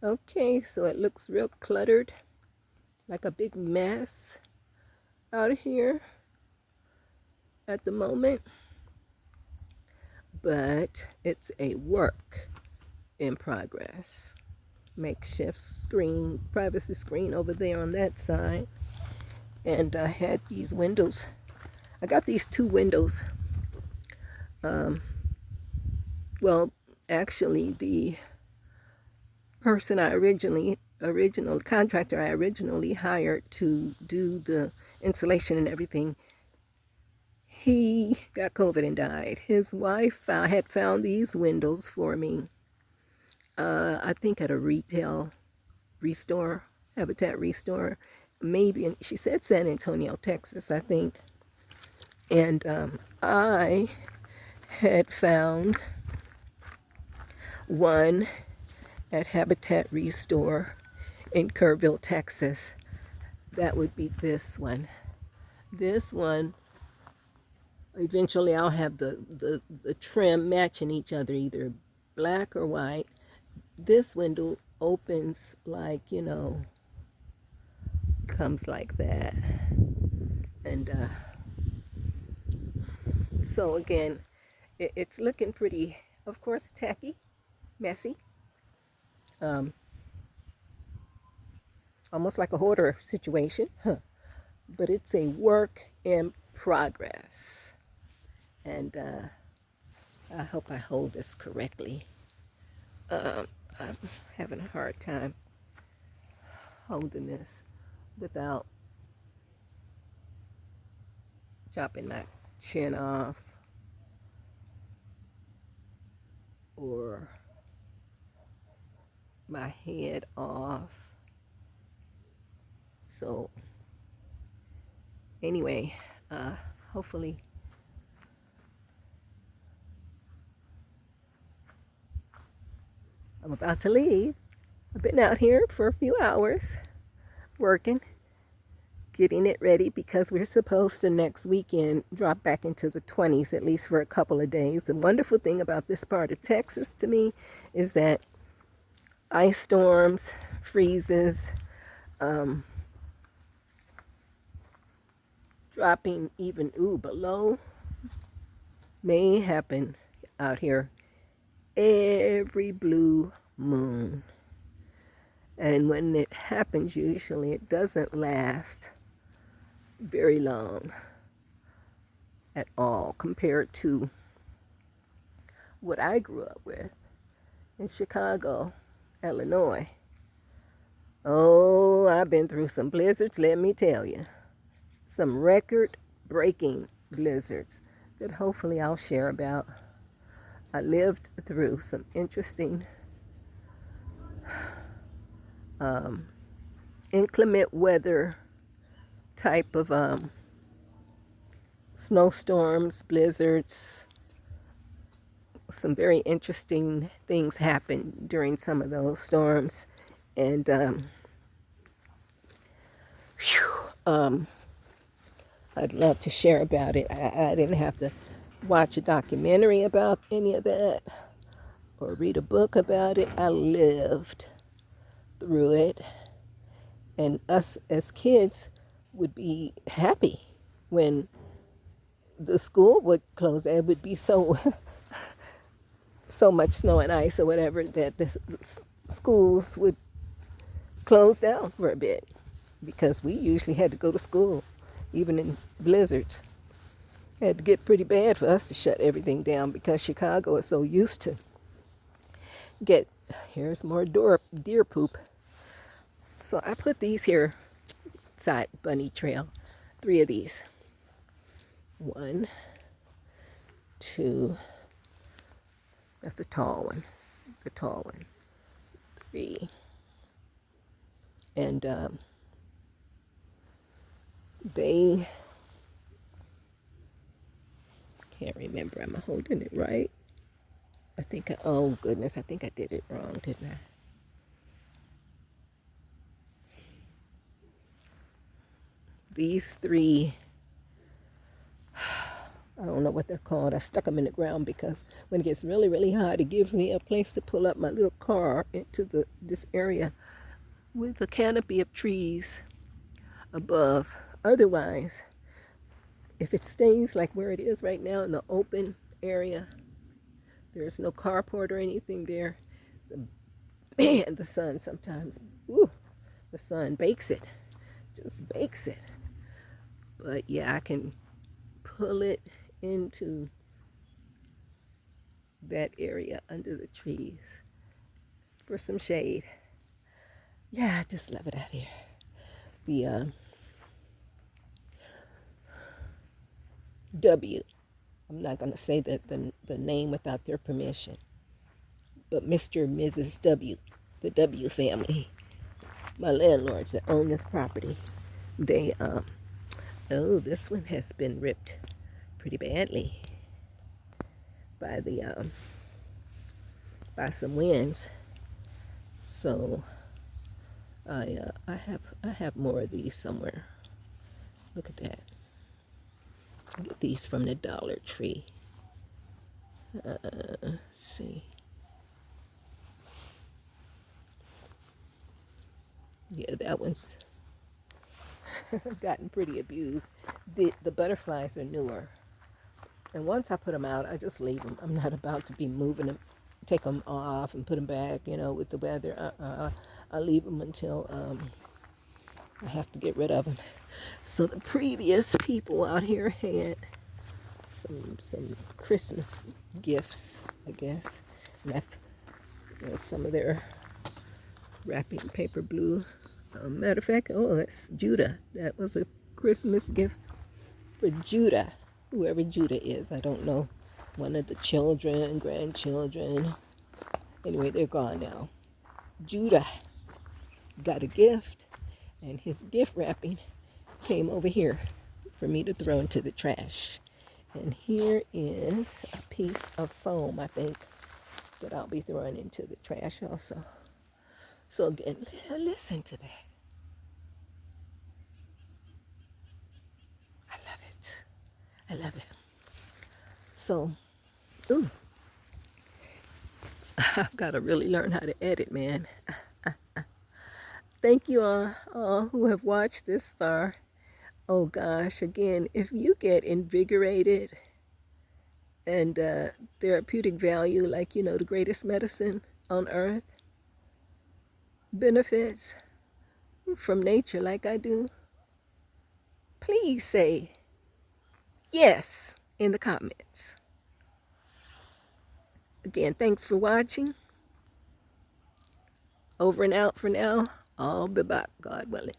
Okay, so it looks real cluttered, like a big mess out here at the moment, but it's a work in progress. Makeshift screen, privacy screen over there on that side. And I had these windows. I got these two windows. Um, well, actually, the person original contractor I originally hired to do the insulation and everything, he got COVID and died. His wife had found these windows for me, I think at a retail restore, Habitat Restore, maybe, she said San Antonio, Texas, I think. And I had found one at Habitat Restore in Kerrville, Texas. That would be this one. This one, eventually I'll have the trim matching each other, either black or white. This window opens like, comes like that. And so again, it's looking pretty, of course, tacky, messy, um, almost like a hoarder situation, huh? But it's a work in progress. And I hope I hold this correctly. I'm having a hard time holding this without chopping my chin off or my head off. So anyway, hopefully I'm about to leave. I've been out here for a few hours working, getting it ready because we're supposed to next weekend drop back into the 20s, at least for a couple of days. The wonderful thing about this part of Texas to me is that ice storms, freezes, um, dropping even below may happen out here every blue moon. And when it happens, usually it doesn't last very long at all compared to what I grew up with in Chicago, Illinois. Oh, I've been through some blizzards, let me tell you. Some record breaking blizzards that hopefully I'll share about. I lived through some interesting inclement weather type of snowstorms, blizzards. Some very interesting things happened during some of those storms. And I'd love to share about it. I didn't have to watch a documentary about any of that or read a book about it. I lived through it. And us as kids would be happy when the school would close. There would be so much snow and ice or whatever that the schools would close down for a bit because we usually had to go to school, even in blizzards. It had to get pretty bad for us to shut everything down because Chicago is so used to get, here's more deer poop. So I put these here side bunny trail, 3 of these. 1, 2, that's the tall one, 3. And they, can't remember, I'm holding it right. Oh goodness, I think I did it wrong, didn't I? These 3 I don't know what they're called. I stuck them in the ground because when it gets really, really hot, it gives me a place to pull up my little car into this area with a canopy of trees above. Otherwise, if it stays like where it is right now in the open area, there's no carport or anything there. Man, the sun sometimes, ooh, the sun bakes it, just bakes it. But yeah, I can pull it into that area under the trees for some shade. Yeah, I just love it out here. The W. I'm not going to say the name without their permission. But Mr. and Mrs. W, the W family, my landlords that own this property, they, oh, this one has been ripped pretty badly by by some winds. So I have more of these somewhere. Look at that. I get these from the Dollar Tree. Let's see. Yeah, that one's gotten pretty abused. The butterflies are newer. And once I put them out, I just leave them. I'm not about to be moving them, take them off and put them back, with the weather. I leave them until I have to get rid of them. So the previous people out here had some Christmas gifts, I guess. Left some of their wrapping paper blue. Matter of fact, that's Judah. That was a Christmas gift for Judah, whoever Judah is. I don't know. One of the children, grandchildren. Anyway, they're gone now. Judah got a gift, and his gift wrapping came over here for me to throw into the trash. And here is a piece of foam, I think, that I'll be throwing into the trash also. So again, listen to that. I love it. I love it. So, ooh, I've got to really learn how to edit, man. Thank you all who have watched this far. Oh gosh, again, if you get invigorated and therapeutic value, like, the greatest medicine on earth, benefits from nature like I do, please say yes in the comments. Again, thanks for watching. Over and out for now. I'll be back, God willing.